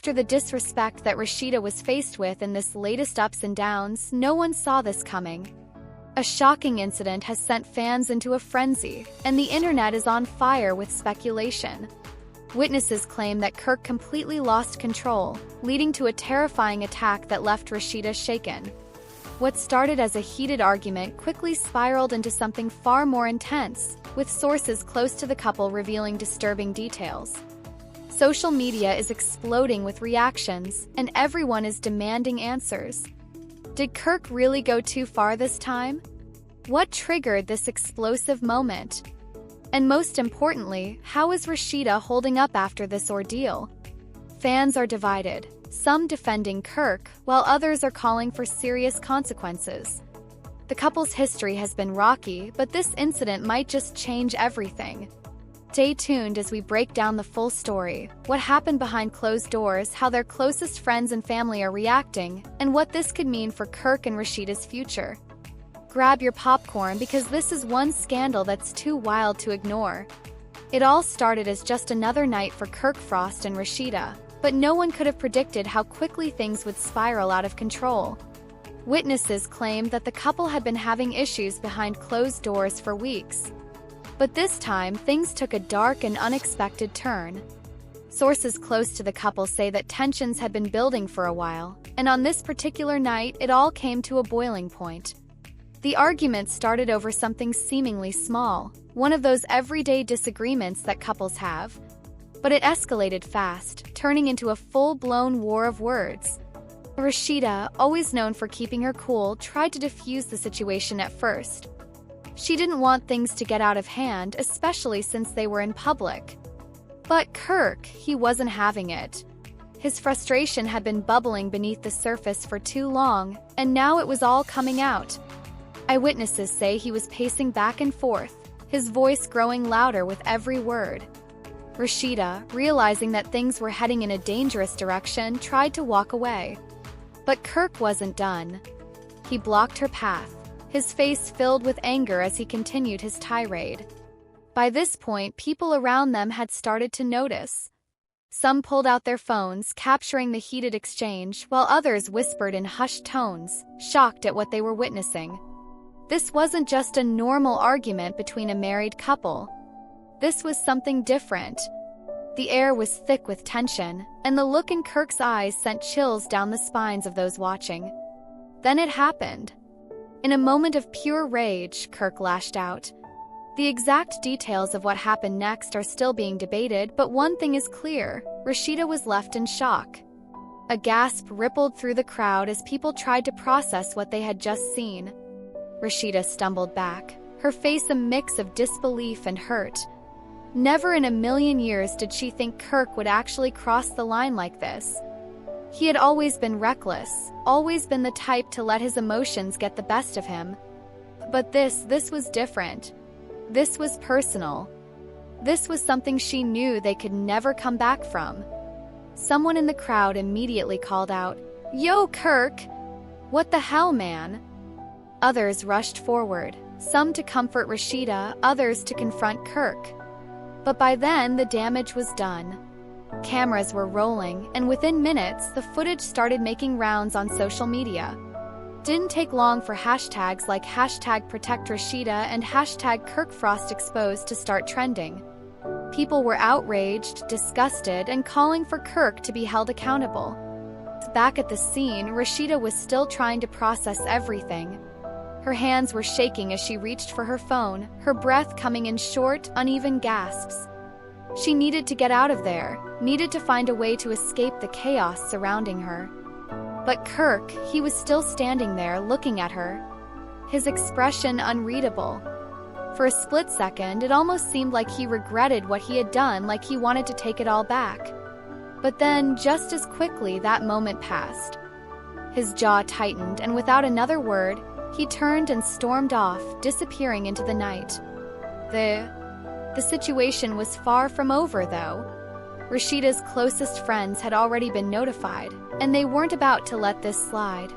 After the disrespect that Rasheeda was faced with in this latest ups and downs, no one saw this coming. A shocking incident has sent fans into a frenzy, and the internet is on fire with speculation. Witnesses claim that Kirk completely lost control, leading to a terrifying attack that left Rasheeda shaken. What started as a heated argument quickly spiraled into something far more intense, with sources close to the couple revealing disturbing details. Social media is exploding with reactions, and everyone is demanding answers. Did Kirk really go too far this time? What triggered this explosive moment? And most importantly, how is Rasheeda holding up after this ordeal? Fans are divided, some defending Kirk, while others are calling for serious consequences. The couple's history has been rocky, but this incident might just change everything. Stay tuned as we break down the full story, what happened behind closed doors, how their closest friends and family are reacting, and what this could mean for Kirk and Rasheeda's future. Grab your popcorn because this is one scandal that's too wild to ignore. It all started as just another night for Kirk Frost and Rasheeda, but no one could have predicted how quickly things would spiral out of control. Witnesses claimed that the couple had been having issues behind closed doors for weeks. But this time, things took a dark and unexpected turn. Sources close to the couple say that tensions had been building for a while, and on this particular night, it all came to a boiling point. The argument started over something seemingly small, one of those everyday disagreements that couples have. But it escalated fast, turning into a full-blown war of words. Rasheeda, always known for keeping her cool, tried to defuse the situation at first. She didn't want things to get out of hand, especially since they were in public. But Kirk, he wasn't having it. His frustration had been bubbling beneath the surface for too long, and now it was all coming out. Eyewitnesses say he was pacing back and forth, his voice growing louder with every word. Rasheeda, realizing that things were heading in a dangerous direction, tried to walk away. But Kirk wasn't done. He blocked her path, his face filled with anger as he continued his tirade. By this point, people around them had started to notice. Some pulled out their phones, capturing the heated exchange, while others whispered in hushed tones, shocked at what they were witnessing. This wasn't just a normal argument between a married couple. This was something different. The air was thick with tension, and the look in Kirk's eyes sent chills down the spines of those watching. Then it happened. In a moment of pure rage, Kirk lashed out. The exact details of what happened next are still being debated, but one thing is clear: Rasheeda was left in shock. A gasp rippled through the crowd as people tried to process what they had just seen. Rasheeda stumbled back, her face a mix of disbelief and hurt. Never in a million years did she think Kirk would actually cross the line like this. He had always been reckless, always been the type to let his emotions get the best of him. But this was different. This was personal. This was something she knew they could never come back from. Someone in the crowd immediately called out, "Yo, Kirk! What the hell, man?" Others rushed forward, some to comfort Rasheeda, others to confront Kirk. But by then, the damage was done. Cameras were rolling, and within minutes, the footage started making rounds on social media. Didn't take long for hashtags like #ProtectRasheeda and #KirkFrostExposed to start trending. People were outraged, disgusted, and calling for Kirk to be held accountable. Back at the scene, Rasheeda was still trying to process everything. Her hands were shaking as she reached for her phone, her breath coming in short, uneven gasps. She needed to get out of there, needed to find a way to escape the chaos surrounding her. But Kirk, he was still standing there looking at her, his expression unreadable. For a split second, it almost seemed like he regretted what he had done, like he wanted to take it all back. But then, just as quickly, that moment passed. His jaw tightened, and without another word, he turned and stormed off, disappearing into the night. The situation was far from over, though. Rasheeda's closest friends had already been notified, and they weren't about to let this slide.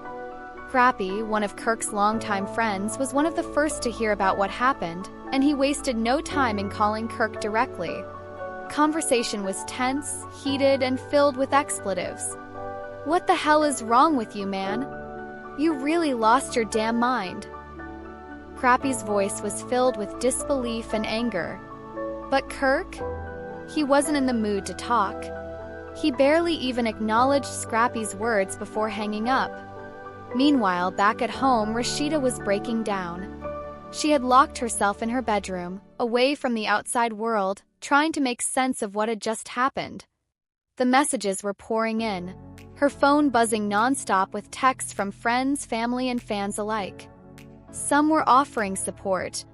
Crappy, one of Kirk's longtime friends, was one of the first to hear about what happened, and he wasted no time in calling Kirk directly. Conversation was tense, heated, and filled with expletives. "What the hell is wrong with you, man? You really lost your damn mind." Crappy's voice was filled with disbelief and anger. But Kirk? He wasn't in the mood to talk. He barely even acknowledged Scrappy's words before hanging up. Meanwhile, back at home, Rasheeda was breaking down. She had locked herself in her bedroom, away from the outside world, trying to make sense of what had just happened. The messages were pouring in, her phone buzzing nonstop with texts from friends, family, and fans alike. Some were offering support.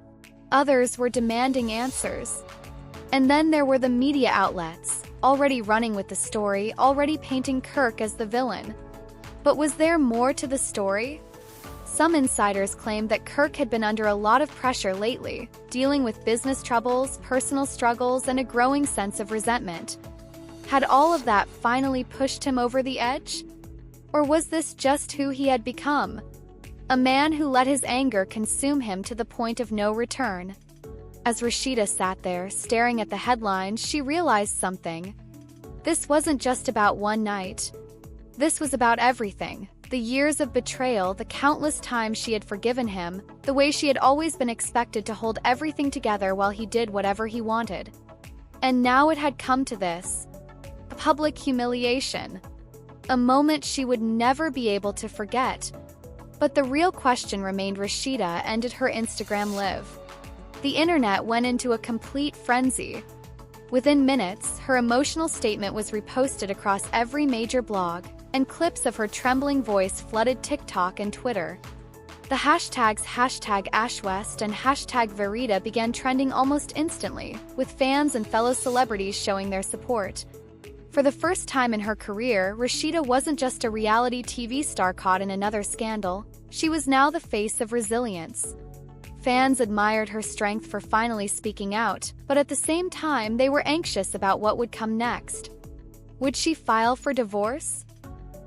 Others were demanding answers. And then there were the media outlets, already running with the story, already painting Kirk as the villain. But was there more to the story? Some insiders claimed that Kirk had been under a lot of pressure lately, dealing with business troubles, personal struggles, and a growing sense of resentment. Had all of that finally pushed him over the edge? Or was this just who he had become? A man who let his anger consume him to the point of no return. As Rasheeda sat there, staring at the headlines, she realized something. This wasn't just about one night. This was about everything. The years of betrayal, the countless times she had forgiven him, the way she had always been expected to hold everything together while he did whatever he wanted. And now it had come to this. A public humiliation. A moment she would never be able to forget. But the real question remained: Rasheeda ended her Instagram live. The internet went into a complete frenzy. Within minutes, her emotional statement was reposted across every major blog, and clips of her trembling voice flooded TikTok and Twitter. The hashtags #AshWest and #Verita began trending almost instantly, with fans and fellow celebrities showing their support. For the first time in her career, Rasheeda wasn't just a reality TV star caught in another scandal. She was now the face of resilience. Fans admired her strength for finally speaking out, but at the same time, they were anxious about what would come next. Would she file for divorce?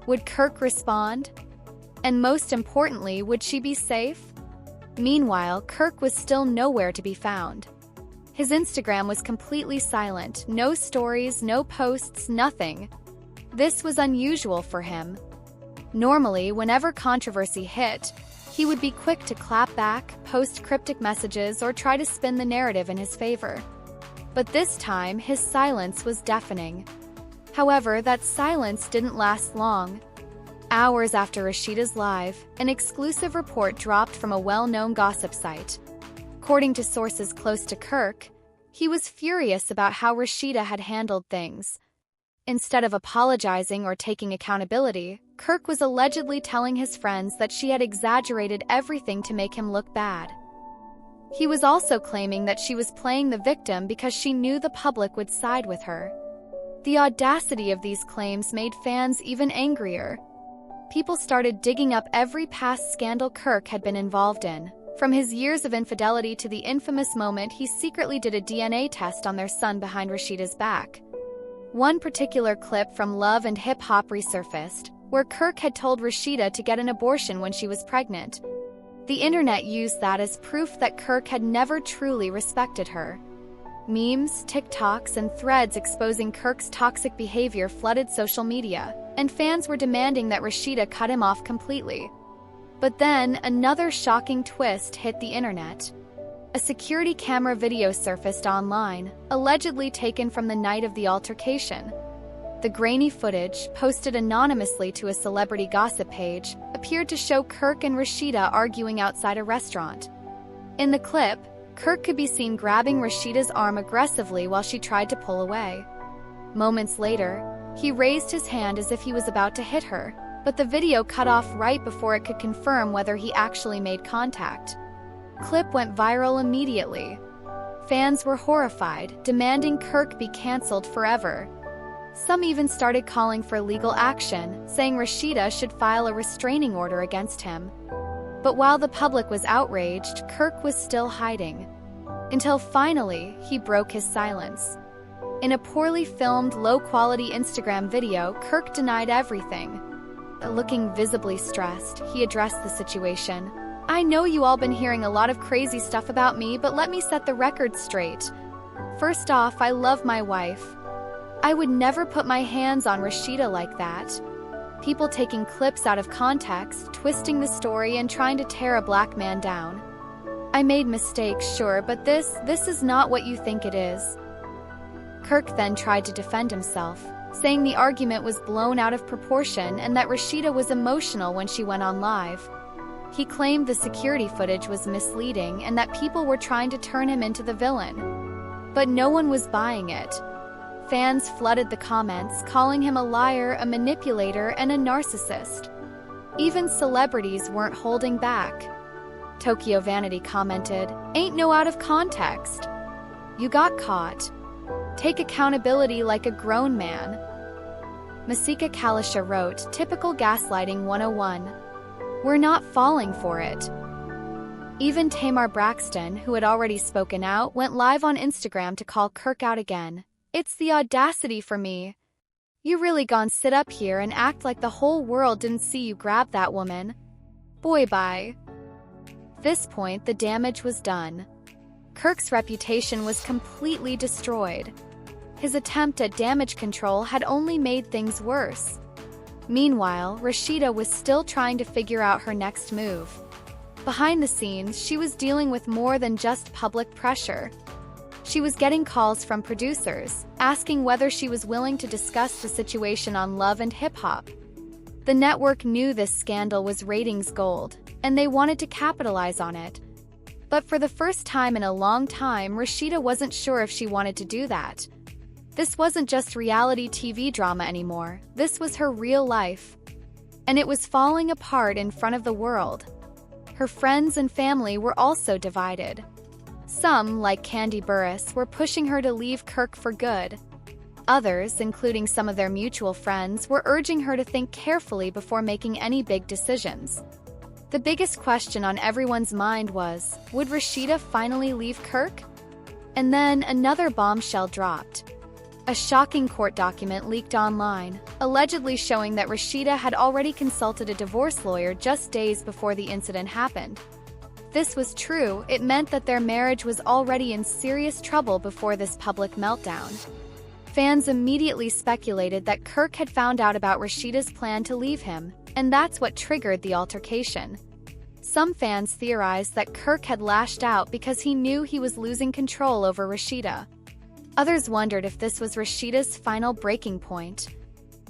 Would Kirk respond? And most importantly, would she be safe? Meanwhile, Kirk was still nowhere to be found. His Instagram was completely silent, no stories, no posts, nothing. This was unusual for him. Normally, whenever controversy hit, he would be quick to clap back, post cryptic messages, or try to spin the narrative in his favor. But this time, his silence was deafening. However, that silence didn't last long. Hours after Rasheeda's live, an exclusive report dropped from a well-known gossip site. According to sources close to Kirk, he was furious about how Rasheeda had handled things. Instead of apologizing or taking accountability, Kirk was allegedly telling his friends that she had exaggerated everything to make him look bad. He was also claiming that she was playing the victim because she knew the public would side with her. The audacity of these claims made fans even angrier. People started digging up every past scandal Kirk had been involved in, from his years of infidelity to the infamous moment he secretly did a DNA test on their son behind Rasheeda's back. One particular clip from Love and Hip Hop resurfaced, where Kirk had told Rasheeda to get an abortion when she was pregnant. The internet used that as proof that Kirk had never truly respected her. Memes, TikToks, and threads exposing Kirk's toxic behavior flooded social media, and fans were demanding that Rasheeda cut him off completely. But then, another shocking twist hit the internet. A security camera video surfaced online, allegedly taken from the night of the altercation. The grainy footage, posted anonymously to a celebrity gossip page, appeared to show Kirk and Rasheeda arguing outside a restaurant. In the clip, Kirk could be seen grabbing Rasheeda's arm aggressively while she tried to pull away. Moments later, he raised his hand as if he was about to hit her, but the video cut off right before it could confirm whether he actually made contact. Clip went viral immediately. Fans were horrified, demanding Kirk be cancelled forever. Some even started calling for legal action, saying Rasheeda should file a restraining order against him. But while the public was outraged, Kirk was still hiding. Until finally, he broke his silence. In a poorly filmed, low-quality Instagram video, Kirk denied everything. Looking visibly stressed, he addressed the situation. "I know you all been hearing a lot of crazy stuff about me, but let me set the record straight. First off, I love my wife. I would never put my hands on Rasheeda like that. People taking clips out of context, twisting the story and trying to tear a black man down. I made mistakes, sure, but this is not what you think it is. Kirk then tried to defend himself, saying the argument was blown out of proportion and that Rasheeda was emotional when she went on live. He claimed the security footage was misleading and that people were trying to turn him into the villain. But no one was buying it. Fans flooded the comments, calling him a liar, a manipulator, and a narcissist. Even celebrities weren't holding back. Tokyo Vanity commented, "Ain't no out of context. You got caught. Take accountability like a grown man." Masika Kalisha wrote, "Typical gaslighting 101. We're not falling for it." Even Tamar Braxton, who had already spoken out, went live on Instagram to call Kirk out again. "It's the audacity for me. You really gone sit up here and act like the whole world didn't see you grab that woman. Boy bye." At this point, the damage was done. Kirk's reputation was completely destroyed. His attempt at damage control had only made things worse. Meanwhile, Rasheeda was still trying to figure out her next move. Behind the scenes, she was dealing with more than just public pressure. She was getting calls from producers, asking whether she was willing to discuss the situation on Love and Hip Hop. The network knew this scandal was ratings gold, and they wanted to capitalize on it. But for the first time in a long time, Rasheeda wasn't sure if she wanted to do that. This wasn't just reality TV drama anymore, this was her real life. And it was falling apart in front of the world. Her friends and family were also divided. Some, like Candy Burris, were pushing her to leave Kirk for good. Others, including some of their mutual friends, were urging her to think carefully before making any big decisions. The biggest question on everyone's mind was, would Rasheeda finally leave Kirk? And then another bombshell dropped. A shocking court document leaked online, allegedly showing that Rasheeda had already consulted a divorce lawyer just days before the incident happened. If this was true, it meant that their marriage was already in serious trouble before this public meltdown. Fans immediately speculated that Kirk had found out about Rasheeda's plan to leave him, and that's what triggered the altercation. Some fans theorized that Kirk had lashed out because he knew he was losing control over Rasheeda. Others wondered if this was Rasheeda's final breaking point.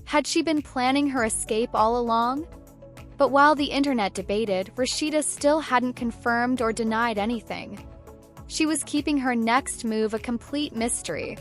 Had she been planning her escape all along? But while the internet debated, Rasheeda still hadn't confirmed or denied anything. She was keeping her next move a complete mystery.